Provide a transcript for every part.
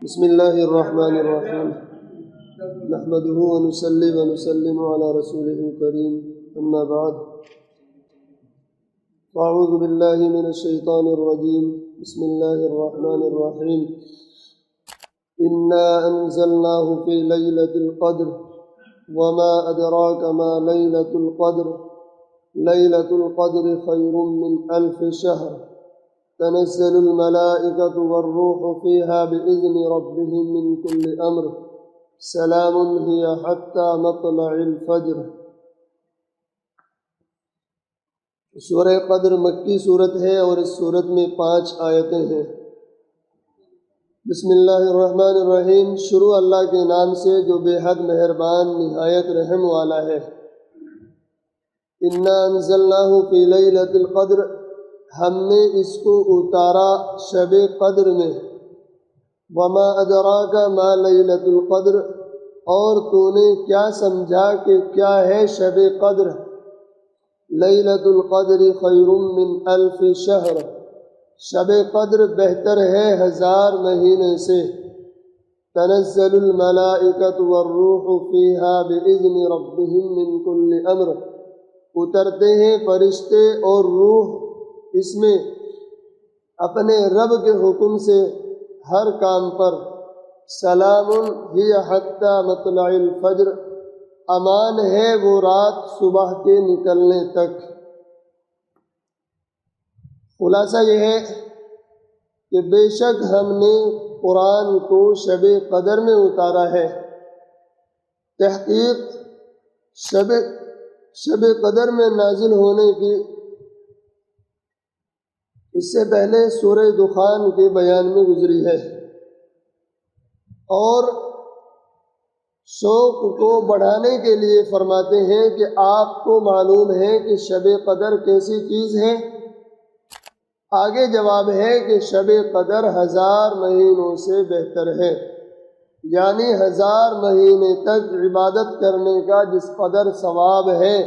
بسم اللہ الرحمن الرحیم نحمده ونصلي ونسلم على رسوله الكريم اما بعد فاعوذ باللہ من الشیطان الرجیم بسم اللہ الرحمن الرحیم انا انزلناه في ليلة القدر وما ادراك ما ليلة القدر ليلة القدر خير من 1000 شهر تنزل الملائكة والروح فيها بإذن ربهم من كل أمر سلام هي حتى مطلع الفجر۔ سورہ قدر مکی صورت ہے اور اس صورت میں 5 آیتیں ہیں۔ بسم اللہ الرحمن الرحیم، شروع اللہ کے نام سے جو بے حد مہربان نہایت رحم والا ہے۔ انا انزلناہ فی لیلۃ القدر، ہم نے اس کو اتارا شب قدر میں۔ وما ادراک ما لیلۃ القدر، اور تو نے کیا سمجھا کہ کیا ہے شب قدر۔ لیلۃ القدر خیر من 1000 شہر، شب قدر بہتر ہے 1000 مہینے سے۔ تنزل الملائکۃ والروح فیہا بإذن ربہم من کل امر، اترتے ہیں فرشتے اور روح اس میں اپنے رب کے حکم سے ہر کام پر۔ سلام ہی حتی مطلع الفجر، امان ہے وہ رات صبح کے نکلنے تک۔ خلاصہ یہ ہے کہ بے شک ہم نے قرآن کو شب قدر میں اتارا ہے۔ تحقیق شب قدر میں نازل ہونے کی اس سے پہلے سورہ دخان کے بیان میں گزری ہے، اور شوق کو بڑھانے کے لیے فرماتے ہیں کہ آپ کو معلوم ہے کہ شب قدر کیسی چیز ہے۔ آگے جواب ہے کہ شب قدر 1000 مہینوں سے بہتر ہے، یعنی 1000 مہینے تک عبادت کرنے کا جس قدر ثواب ہے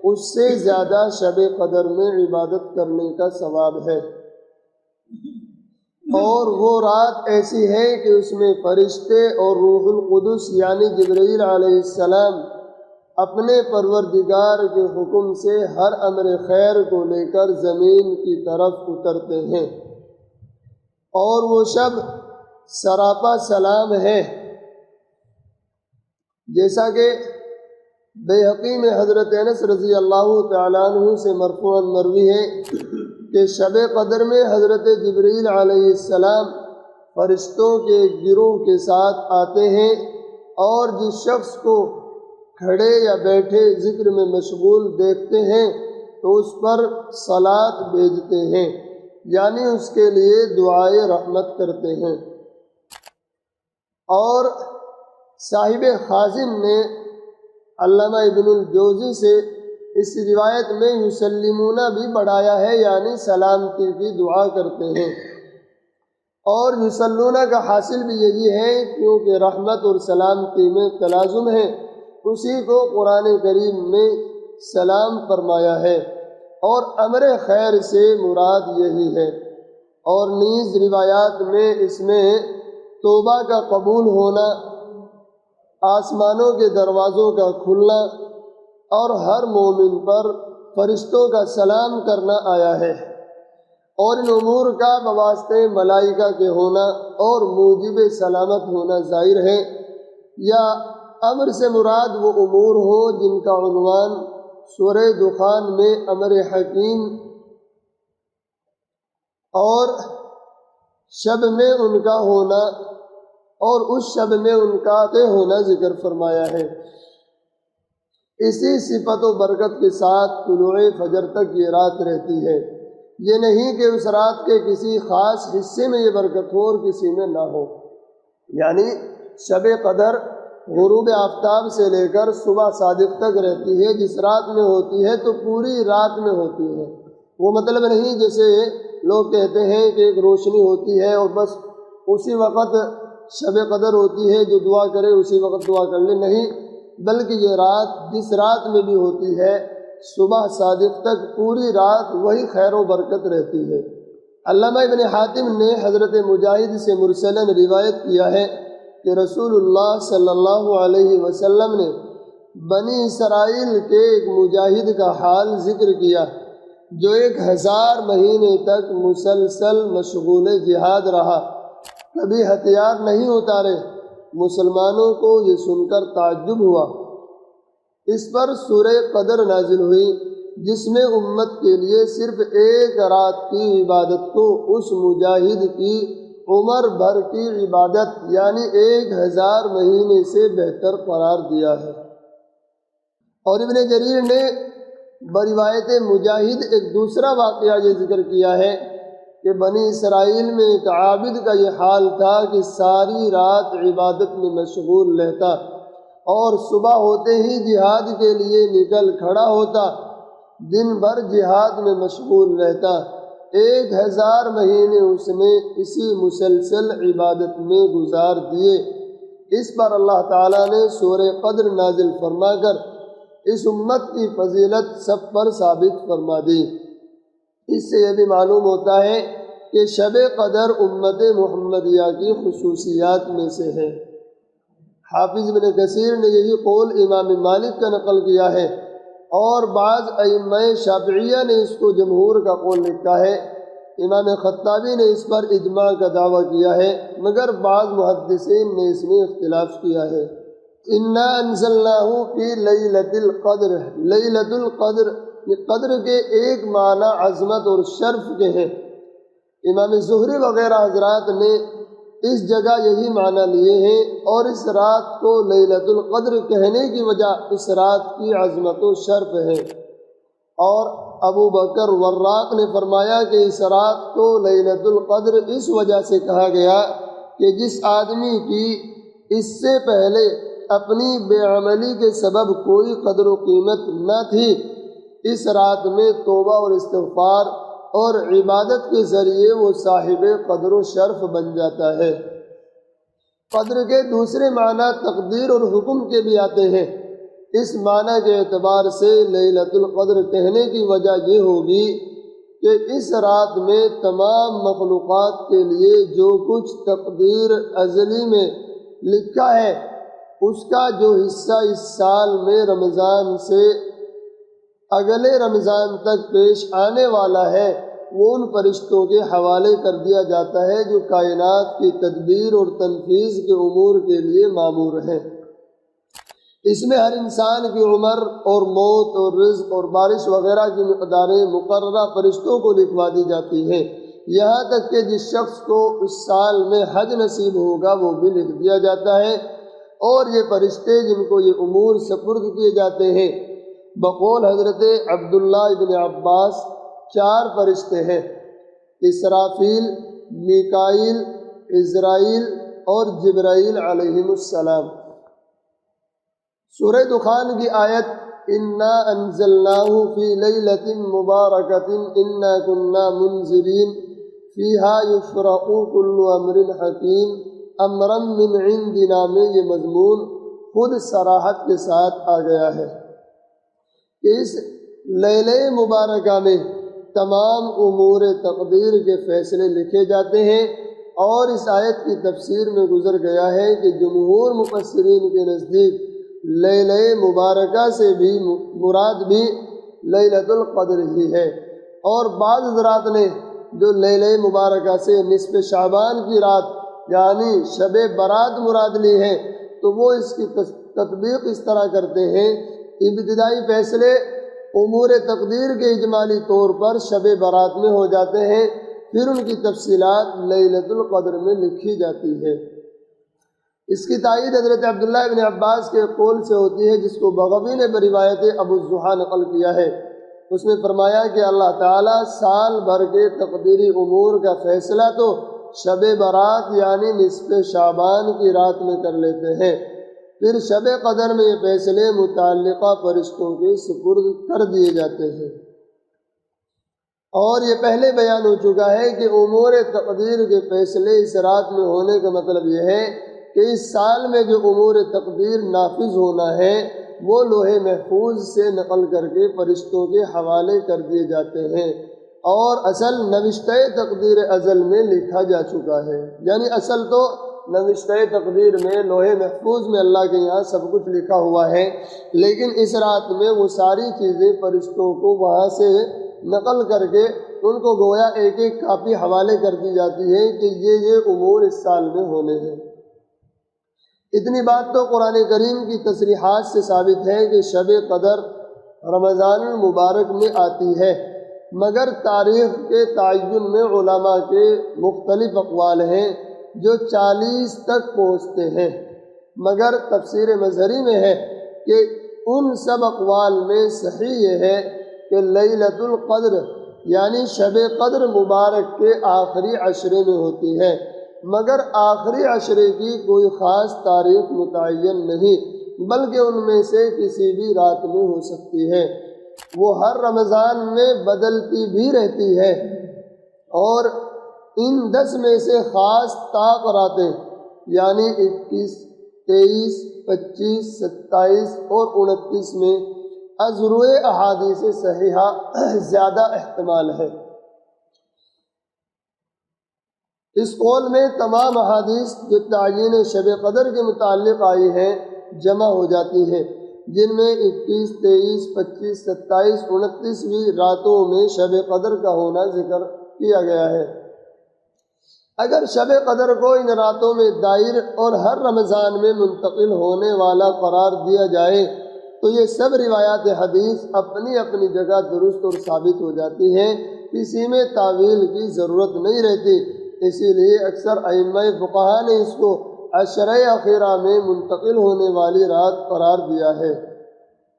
اس سے زیادہ شب قدر میں عبادت کرنے کا ثواب ہے۔ اور وہ رات ایسی ہے کہ اس میں فرشتے اور روح القدس یعنی جبرائیل علیہ السلام اپنے پروردگار کے حکم سے ہر امر خیر کو لے کر زمین کی طرف اترتے ہیں، اور وہ شب سراپا سلام ہے۔ جیسا کہ بیہقی میں حضرت انس رضی اللہ تعالیٰ عنہ سے مرفوعاً مروی ہے کہ شب قدر میں حضرت جبرائیل علیہ السلام فرشتوں کے گروہ کے ساتھ آتے ہیں، اور جس شخص کو کھڑے یا بیٹھے ذکر میں مشغول دیکھتے ہیں تو اس پر صلاۃ بھیجتے ہیں، یعنی اس کے لیے دعائے رحمت کرتے ہیں۔ اور صاحب خازن نے علامہ ابن الجوزی سے اس روایت میں یسلمون بھی بڑھایا ہے، یعنی سلامتی کی دعا کرتے ہیں۔ اور یسلون کا حاصل بھی یہی ہے کیونکہ رحمت اور سلامتی میں تلازم ہے، اسی کو قرآن کریم میں سلام فرمایا ہے، اور امر خیر سے مراد یہی ہے۔ اور نیز روایات میں اس میں توبہ کا قبول ہونا، آسمانوں کے دروازوں کا کھلنا، اور ہر مومن پر فرشتوں کا سلام کرنا آیا ہے۔ اور ان امور کا بواسطے ملائکہ کے ہونا اور موجب سلامت ہونا ظاہر ہے، یا امر سے مراد وہ امور ہو جن کا عنوان سورہ دخان میں امر حکیم اور شب میں ان کا ہونا اور اس شب میں ان کا طے ہونا ذکر فرمایا ہے۔ اسی صفت و برکت کے ساتھ طلوع فجر تک یہ رات رہتی ہے، یہ نہیں کہ اس رات کے کسی خاص حصے میں یہ برکت ہو اور کسی میں نہ ہو۔ یعنی شب قدر غروب آفتاب سے لے کر صبح صادق تک رہتی ہے، جس رات میں ہوتی ہے تو پوری رات میں ہوتی ہے۔ وہ مطلب نہیں جیسے لوگ کہتے ہیں کہ ایک روشنی ہوتی ہے اور بس اسی وقت شب قدر ہوتی ہے، جو دعا کرے اسی وقت دعا کر لے، نہیں، بلکہ یہ رات جس رات میں بھی ہوتی ہے صبح صادق تک پوری رات وہی خیر و برکت رہتی ہے۔ علامہ ابن حاتم نے حضرت مجاہد سے مرسلاً روایت کیا ہے کہ رسول اللہ صلی اللہ علیہ وسلم نے بنی اسرائیل کے ایک مجاہد کا حال ذکر کیا جو 1000 مہینے تک مسلسل مشغول جہاد رہا، کبھی ہتھیار نہیں اتارے۔ مسلمانوں کو یہ سن کر تعجب ہوا۔ اس پر سورہ قدر نازل ہوئی جس میں امت کے لیے صرف ایک رات کی عبادت کو اس مجاہد کی عمر بھر کی عبادت یعنی 1000 مہینے سے بہتر قرار دیا ہے۔ اور ابن جریر نے بروایت مجاہد ایک دوسرا واقعہ یہ ذکر کیا ہے کہ بنی اسرائیل میں ایک عابد کا یہ حال تھا کہ ساری رات عبادت میں مشغول رہتا اور صبح ہوتے ہی جہاد کے لیے نکل کھڑا ہوتا، دن بھر جہاد میں مشغول رہتا۔ 1000 مہینے اس نے اسی مسلسل عبادت میں گزار دیے۔ اس پر اللہ تعالیٰ نے سورہ قدر نازل فرما کر اس امت کی فضیلت سب پر ثابت فرما دی۔ اس سے یہ بھی معلوم ہوتا ہے کہ شب قدر امت محمدیہ کی خصوصیات میں سے ہے۔ حافظ ابن کثیر نے یہی قول امام مالک کا نقل کیا ہے اور بعض ائمہ شافعیہ نے اس کو جمہور کا قول لکھا ہے۔ امام خطابی نے اس پر اجماع کا دعویٰ کیا ہے، مگر بعض محدثین نے اس میں اختلاف کیا ہے۔ انا انزلناہ فی لیلۃ القدر، لیلۃ القدر قدر کے ایک معنی عظمت اور شرف کے ہیں۔ امام زہری وغیرہ حضرات نے اس جگہ یہی معنی لیے ہیں اور اس رات کو لیلۃ القدر کہنے کی وجہ اس رات کی عظمت و شرف ہے۔ اور ابو بکر وراق نے فرمایا کہ اس رات کو لیلۃ القدر اس وجہ سے کہا گیا کہ جس آدمی کی اس سے پہلے اپنی بے عملی کے سبب کوئی قدر و قیمت نہ تھی، اس رات میں توبہ اور استغفار اور عبادت کے ذریعے وہ صاحب قدر و شرف بن جاتا ہے۔ قدر کے دوسرے معنی تقدیر اور حکم کے بھی آتے ہیں۔ اس معنی کے اعتبار سے لیلۃ القدر کہنے کی وجہ یہ ہوگی کہ اس رات میں تمام مخلوقات کے لیے جو کچھ تقدیر ازلی میں لکھا ہے اس کا جو حصہ اس سال میں رمضان سے اگلے رمضان تک پیش آنے والا ہے وہ ان فرشتوں کے حوالے کر دیا جاتا ہے جو کائنات کی تدبیر اور تنفیذ کے امور کے لیے مامور ہیں۔ اس میں ہر انسان کی عمر اور موت اور رزق اور بارش وغیرہ کی مقداریں مقررہ فرشتوں کو لکھوا دی جاتی ہیں، یہاں تک کہ جس شخص کو اس سال میں حج نصیب ہوگا وہ بھی لکھ دیا جاتا ہے۔ اور یہ فرشتے جن کو یہ امور سپرد کیے جاتے ہیں، بقول حضرت عبداللہ ابن عباس 4 فرشتے ہیں: اسرافیل، میکائیل، عزرائیل اور جبرائیل علیہم السلام۔ سورہ دخان کی آیت انا انزلناہ فی لیلۃ مبارکۃ انا کنا منذرین فیہا یفرق کل امر حکیم امرا من عندنا میں یہ مضمون خود صراحت کے ساتھ آ گیا ہے کہ اس لیلہ مبارکہ میں تمام امور تقدیر کے فیصلے لکھے جاتے ہیں۔ اور اس آیت کی تفسیر میں گزر گیا ہے کہ جمہور مفسرین کے نزدیک لیلہ مبارکہ سے بھی مراد بھی لیلۃ القدر ہی ہے، اور بعض حضرات نے جو لیلہ مبارکہ سے نصف شعبان کی رات یعنی شب برات مراد لی ہے تو وہ اس کی تطبیق اس طرح کرتے ہیں: ابتدائی فیصلے امور تقدیر کے اجمالی طور پر شب برات میں ہو جاتے ہیں، پھر ان کی تفصیلات لیلۃ القدر میں لکھی جاتی ہے۔ اس کی تائید حضرت عبداللہ ابن عباس کے قول سے ہوتی ہے جس کو بغوی نے بروایت ابو الضحیٰ نقل کیا ہے۔ اس نے فرمایا کہ اللہ تعالیٰ سال بھر کے تقدیری امور کا فیصلہ تو شب برات یعنی نصف شعبان کی رات میں کر لیتے ہیں، پھر شب قدر میں یہ فیصلے متعلقہ فرشتوں کے سپرد کر دیے جاتے ہیں۔ اور یہ پہلے بیان ہو چکا ہے کہ امور تقدیر کے فیصلے اس رات میں ہونے کا مطلب یہ ہے کہ اس سال میں جو امور تقدیر نافذ ہونا ہے وہ لوح محفوظ سے نقل کر کے فرشتوں کے حوالے کر دیے جاتے ہیں۔ اور اصل نوشتہ تقدیر ازل میں لکھا جا چکا ہے، یعنی اصل تو نوشتہ تقدیر میں لوح محفوظ میں اللہ کے یہاں سب کچھ لکھا ہوا ہے، لیکن اس رات میں وہ ساری چیزیں فرشتوں کو وہاں سے نقل کر کے ان کو گویا ایک ایک کاپی حوالے کر دی جاتی ہے کہ یہ امور اس سال میں ہونے ہیں۔ اتنی بات تو قرآن کریم کی تصریحات سے ثابت ہے کہ شب قدر رمضان المبارک میں آتی ہے، مگر تاریخ کے تعین میں علماء کے مختلف اقوال ہیں جو 40 تک پہنچتے ہیں، مگر تفسیر مظہری میں ہے کہ ان سب اقوال میں صحیح یہ ہے کہ لیلۃ القدر یعنی شب قدر مبارک کے آخری عشرے میں ہوتی ہے، مگر آخری عشرے کی کوئی خاص تاریخ متعین نہیں، بلکہ ان میں سے کسی بھی رات میں ہو سکتی ہے۔ وہ ہر رمضان میں بدلتی بھی رہتی ہے، اور ان 10 میں سے خاص طاق راتیں یعنی 21، 23، 25، 27 اور 29 میں ازروع احادیث صحیحہ زیادہ احتمال ہے۔ اس قول میں تمام احادیث جو تعین شب قدر کے متعلق آئی ہیں جمع ہو جاتی ہیں، جن میں 21، 23، 25، 27، 29ویں راتوں میں شب قدر کا ہونا ذکر کیا گیا ہے۔ اگر شب قدر کو ان راتوں میں دائر اور ہر رمضان میں منتقل ہونے والا قرار دیا جائے تو یہ سب روایات حدیث اپنی اپنی جگہ درست اور ثابت ہو جاتی ہیں، کسی میں تعویل کی ضرورت نہیں رہتی۔ اسی لیے اکثر ائمہ فقہا نے اس کو عشرہ اخیرہ میں منتقل ہونے والی رات قرار دیا ہے۔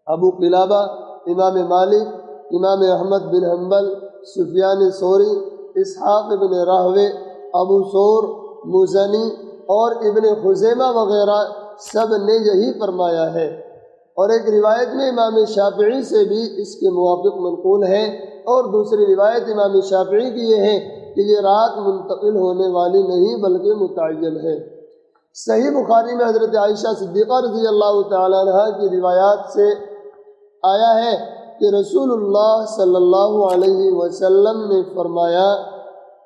ابو قلابہ، امام مالک، امام احمد بن حنبل، سفیان ثوری، اسحاق بن راہوے، ابو ثور، مزنی اور ابن خزیمہ وغیرہ سب نے یہی فرمایا ہے، اور ایک روایت میں امام شافعی سے بھی اس کے موافق منقول ہے، اور دوسری روایت امام شافعی کی یہ ہے کہ یہ رات منتقل ہونے والی نہیں بلکہ متعین ہے۔ صحیح بخاری میں حضرت عائشہ صدیقہ رضی اللہ تعالیٰ عنہ کی روایات سے آیا ہے کہ رسول اللہ صلی اللہ علیہ وسلم نے فرمایا،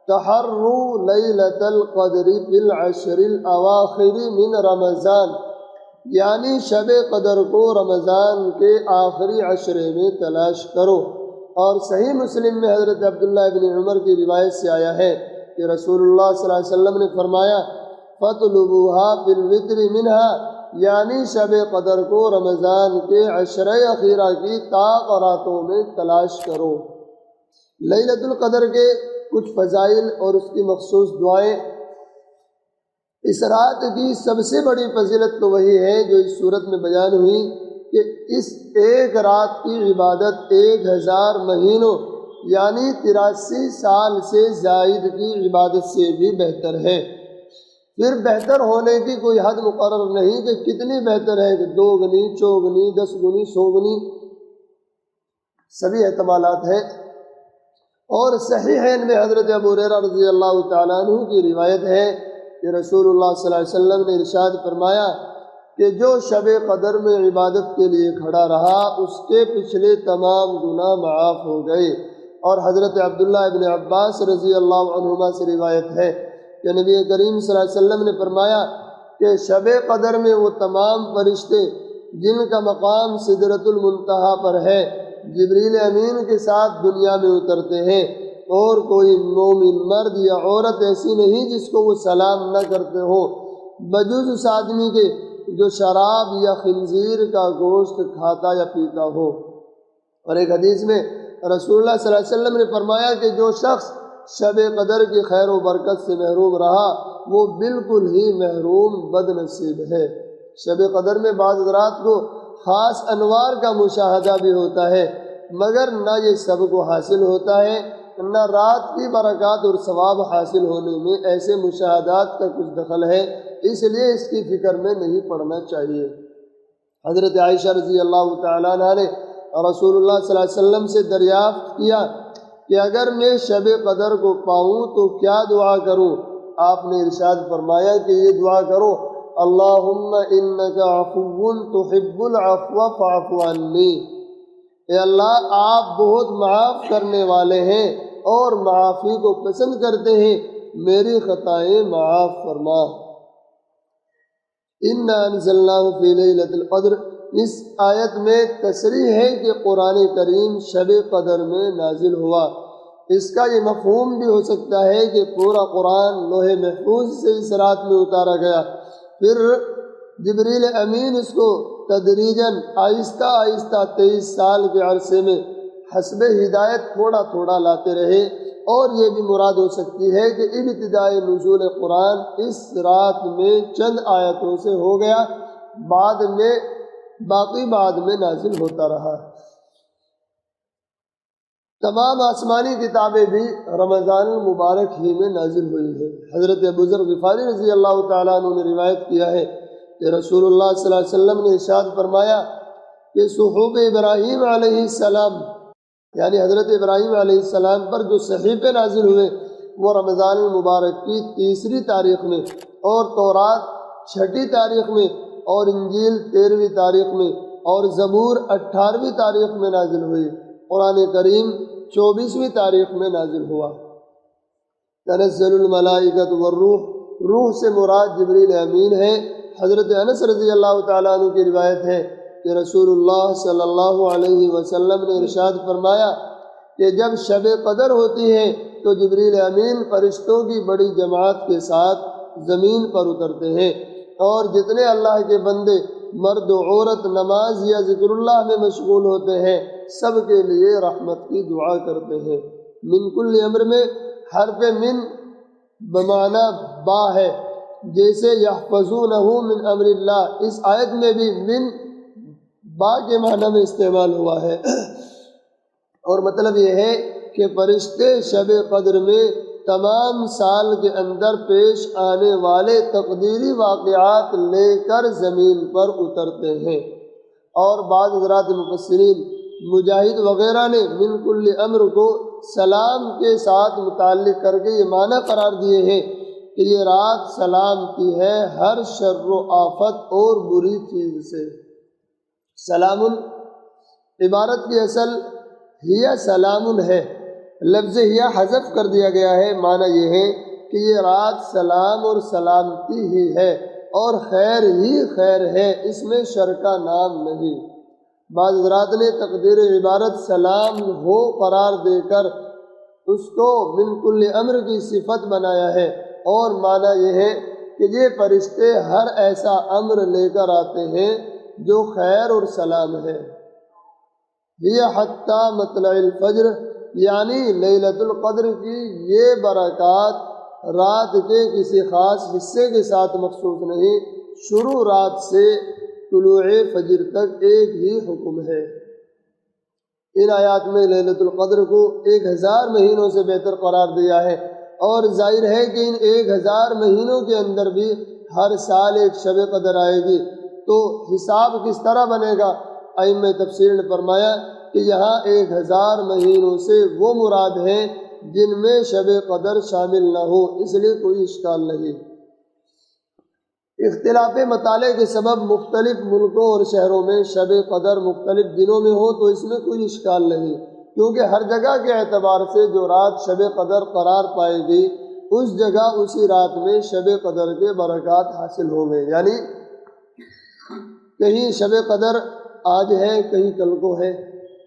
تحروا لیلۃ القدر فی العشر الاواخر من رمضان، یعنی شب قدر کو رمضان کے آخری عشرے میں تلاش کرو۔ اور صحیح مسلم میں حضرت عبداللہ ابن عمر کی روایت سے آیا ہے کہ رسول اللہ صلی اللہ علیہ وسلم نے فرمایا، فَاطْلُبُوهَا بِالْوِتْرِ مِنْهَا، یعنی شب قدر کو رمضان کے عشرہ اخیرہ کی طاق راتوں میں تلاش کرو۔ لیلۃ القدر کے کچھ فضائل اور اس کی مخصوص دعائیں۔ اس رات کی سب سے بڑی فضیلت تو وہی ہے جو اس صورت میں بیان ہوئی کہ اس ایک رات کی عبادت 1000 مہینوں یعنی 83 سال سے زائد کی عبادت سے بھی بہتر ہے۔ پھر بہتر ہونے کی کوئی حد مقرر نہیں کہ کتنی بہتر ہے، کہ 2 گنی، 4 گنی، 10 گنی، 100 گنی، سبھی احتمالات ہیں۔ اور صحیحین میں حضرت ابو ہریرہ رضی اللہ تعالیٰ عنہ کی روایت ہے کہ رسول اللہ صلی اللہ علیہ وسلم نے ارشاد فرمایا کہ جو شب قدر میں عبادت کے لیے کھڑا رہا اس کے پچھلے تمام گناہ معاف ہو گئے۔ اور حضرت عبداللہ ابن عباس رضی اللہ عنہما سے روایت ہے کہ نبی کریم صلی اللہ علیہ وسلم نے فرمایا کہ شب قدر میں وہ تمام فرشتے جن کا مقام سدرۃ المنتہا پر ہے جبریل امین کے ساتھ دنیا میں اترتے ہیں، اور کوئی مومن مرد یا عورت ایسی نہیں جس کو وہ سلام نہ کرتے ہوں بجز اس آدمی کے جو شراب یا خنزیر کا گوشت کھاتا یا پیتا ہو۔ اور ایک حدیث میں رسول اللہ صلی اللہ علیہ وسلم نے فرمایا کہ جو شخص شب قدر کی خیر و برکت سے محروم رہا وہ بالکل ہی محروم بد نصیب ہے۔ شب قدر میں بعض حضرات کو خاص انوار کا مشاہدہ بھی ہوتا ہے، مگر نہ یہ سب کو حاصل ہوتا ہے، نہ رات کی برکات اور ثواب حاصل ہونے میں ایسے مشاہدات کا کچھ دخل ہے، اس لیے اس کی فکر میں نہیں پڑنا چاہیے۔ حضرت عائشہ رضی اللہ تعالیٰ عنہ نے رسول اللہ صلی اللہ علیہ وسلم سے دریافت کیا کہ اگر میں شب قدر کو پاؤں تو کیا دعا کروں؟ آپ نے ارشاد فرمایا کہ یہ دعا کرو، اللہم انک عفو تحب العفو فاعف عنی، اے اللہ آپ بہت معاف کرنے والے ہیں، اور معافی کو پسند کرتے ہیں، میری خطائیں معاف فرما۔ اِنَّا أَنزَلْنَاهُ فِي لَيْلَةِ الْقَدْرِ، اس آیت میں تصریح ہے کہ قرآن کریم شب قدر میں نازل ہوا۔ اس کا یہ مفہوم بھی ہو سکتا ہے کہ پورا قرآن لوح محفوظ سے اس رات میں اتارا گیا، پھر جبریل امین اس کو تدریجاً آہستہ آہستہ 23 سال کے عرصے میں حسب ہدایت تھوڑا تھوڑا لاتے رہے۔ اور یہ بھی مراد ہو سکتی ہے کہ ابتدائی نزول قرآن اس رات میں چند آیتوں سے ہو گیا، باقی بعد میں نازل ہوتا رہا۔ تمام آسمانی کتابیں بھی رمضان المبارک ہی میں نازل ہوئی ہیں۔ حضرت ابو ذر غفاری رضی اللہ تعالیٰ عنہ نے روایت کیا ہے کہ رسول اللہ صلی اللہ علیہ وسلم نے ارشاد فرمایا کہ صحف ابراہیم علیہ السلام، یعنی حضرت ابراہیم علیہ السلام پر جو صحیفے نازل ہوئے وہ رمضان المبارک کی 3 تاریخ میں، اور تورات 6 تاریخ میں، اور انجیل 13 تاریخ میں، اور زبور 18 تاریخ میں نازل ہوئی۔ قرآن کریم 24 تاریخ میں نازل ہوا۔ تنزل الملائکۃ والروح، روح سے مراد جبریل امین ہے۔ حضرت انس رضی اللہ تعالیٰ عنہ کی روایت ہے کہ رسول اللہ صلی اللہ علیہ وسلم نے ارشاد فرمایا کہ جب شب قدر ہوتی ہے تو جبریل امین فرشتوں کی بڑی جماعت کے ساتھ زمین پر اترتے ہیں، اور جتنے اللہ کے بندے مرد و عورت نماز یا ذکر اللہ میں مشغول ہوتے ہیں سب کے لیے رحمت کی دعا کرتے ہیں۔ من کل امر میں حرف من بمعنی با ہے، جیسے یحفظونہ من امر اللہ، اس آیت میں بھی من با کے معنی میں استعمال ہوا ہے، اور مطلب یہ ہے کہ فرشتے شب قدر میں تمام سال کے اندر پیش آنے والے تقدیری واقعات لے کر زمین پر اترتے ہیں۔ اور بعض حضرات مفسرین مجاہد وغیرہ نے من کل امر کو سلام کے ساتھ متعلق کر کے یہ معنی قرار دیے ہیں کہ یہ رات سلام کی ہے ہر شر و آفت اور بری چیز سے۔ سلام عبارت کی اصل ہی سلام ہے، لفظ ہی حذف کر دیا گیا ہے۔ معنی یہ ہے کہ یہ رات سلام اور سلامتی ہی ہے، اور خیر ہی خیر ہے، اس میں شر کا نام نہیں۔ بعض حضرات نے تقدیر عبارت سلام ہو قرار دے کر اس کو من کل امر کی صفت بنایا ہے، اور معنی یہ ہے کہ یہ فرشتے ہر ایسا امر لے کر آتے ہیں جو خیر اور سلام ہے۔ یہ حتی مطلع الفجر، یعنی لیلۃ القدر کی یہ برکات رات کے کسی خاص حصے کے ساتھ مخصوص نہیں، شروع رات سے طلوع فجر تک ایک ہی حکم ہے۔ ان آیات میں لیلۃ القدر کو 1000 مہینوں سے بہتر قرار دیا ہے، اور ظاہر ہے کہ ان 1000 مہینوں کے اندر بھی ہر سال ایک شب قدر آئے گی، تو حساب کس طرح بنے گا؟ ائمہ تفسیر نے فرمایا کہ یہاں 1000 مہینوں سے وہ مراد ہیں جن میں شب قدر شامل نہ ہو، اس لیے کوئی اشکال نہیں۔ اختلاف مطالعہ کے سبب مختلف ملکوں اور شہروں میں شب قدر مختلف دنوں میں ہو تو اس میں کوئی اشکال نہیں، کیونکہ ہر جگہ کے اعتبار سے جو رات شب قدر قرار پائے گی اس جگہ اسی رات میں شب قدر کے برکات حاصل ہوں گے۔ یعنی کہیں شب قدر آج ہے، کہیں کل کو ہے،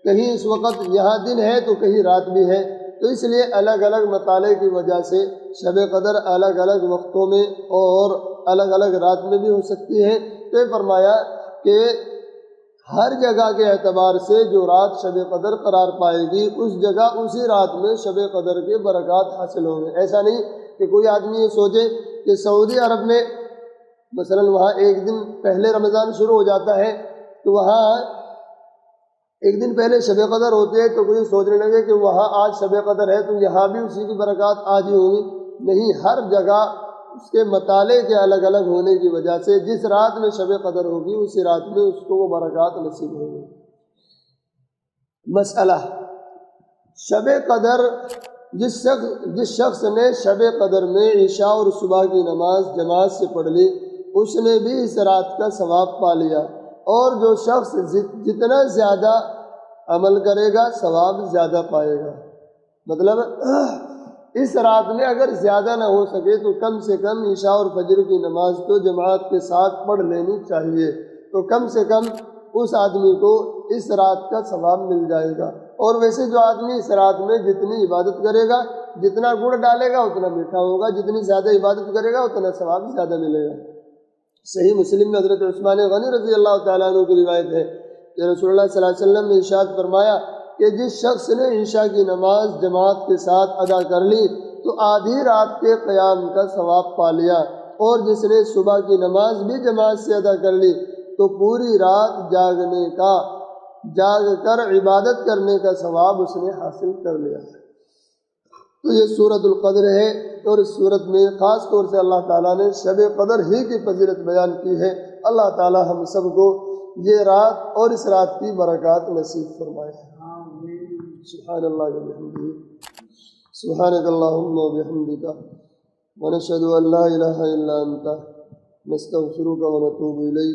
کہیں اس وقت یہاں دن ہے تو کہیں رات بھی ہے، تو اس لیے الگ الگ مطالعے کی وجہ سے شب قدر الگ الگ وقتوں میں اور الگ الگ رات میں بھی ہو سکتی ہے۔ تو یہ فرمایا کہ ہر جگہ کے اعتبار سے جو رات شب قدر قرار پائے گی اس جگہ اسی رات میں شب قدر کے برکات حاصل ہوں گے۔ ایسا نہیں کہ کوئی آدمی یہ سوچے کہ سعودی عرب میں مثلا وہاں ایک دن پہلے رمضان شروع ہو جاتا ہے تو وہاں ایک دن پہلے شب قدر ہوتے ہیں، تو کوئی سوچنے لگے کہ وہاں آج شب قدر ہے تو یہاں بھی اسی کی برکات آج ہی ہوں گی۔ نہیں، ہر جگہ اس کے مطالعے کے الگ الگ ہونے کی وجہ سے جس رات میں شب قدر ہوگی اسی رات میں اس کو وہ برکات نصیب ہوں گی۔ مسئلہ، شب قدر جس شخص نے شب قدر میں عشاء اور صبح کی نماز جماعت سے پڑھ لی اس نے بھی اس رات کا ثواب پا لیا، اور جو شخص جتنا زیادہ عمل کرے گا ثواب زیادہ پائے گا۔ مطلب اس رات میں اگر زیادہ نہ ہو سکے تو کم سے کم عشاء اور فجر کی نماز تو جماعت کے ساتھ پڑھ لینی چاہیے، تو کم سے کم اس آدمی کو اس رات کا ثواب مل جائے گا۔ اور ویسے جو آدمی اس رات میں جتنی عبادت کرے گا، جتنا گڑ ڈالے گا اتنا میٹھا ہوگا، جتنی زیادہ عبادت کرے گا اتنا ثواب زیادہ ملے گا۔ صحیح مسلم میں حضرت عثمان غنی رضی اللہ تعالیٰ عنہ کی روایت ہے کہ رسول اللہ صلی اللہ علیہ وسلم نے ارشاد فرمایا کہ جس شخص نے عشاء کی نماز جماعت کے ساتھ ادا کر لی تو آدھی رات کے قیام کا ثواب پا لیا، اور جس نے صبح کی نماز بھی جماعت سے ادا کر لی تو پوری رات جاگ کر عبادت کرنے کا ثواب اس نے حاصل کر لیا۔ تو یہ سورۃ القدر ہے، اور اس سورت میں خاص طور سے اللہ تعالیٰ نے شب قدر ہی کی فضیلت بیان کی ہے۔ اللہ تعالیٰ ہم سب کو یہ رات اور اس رات کی برکات نصیب فرمائے۔ سبحان اللہ و بحمدہ، سبحانک اللہم و بحمدک، ونشہد ان لا الہ الا انت، نستغفرک و نتوب الیک۔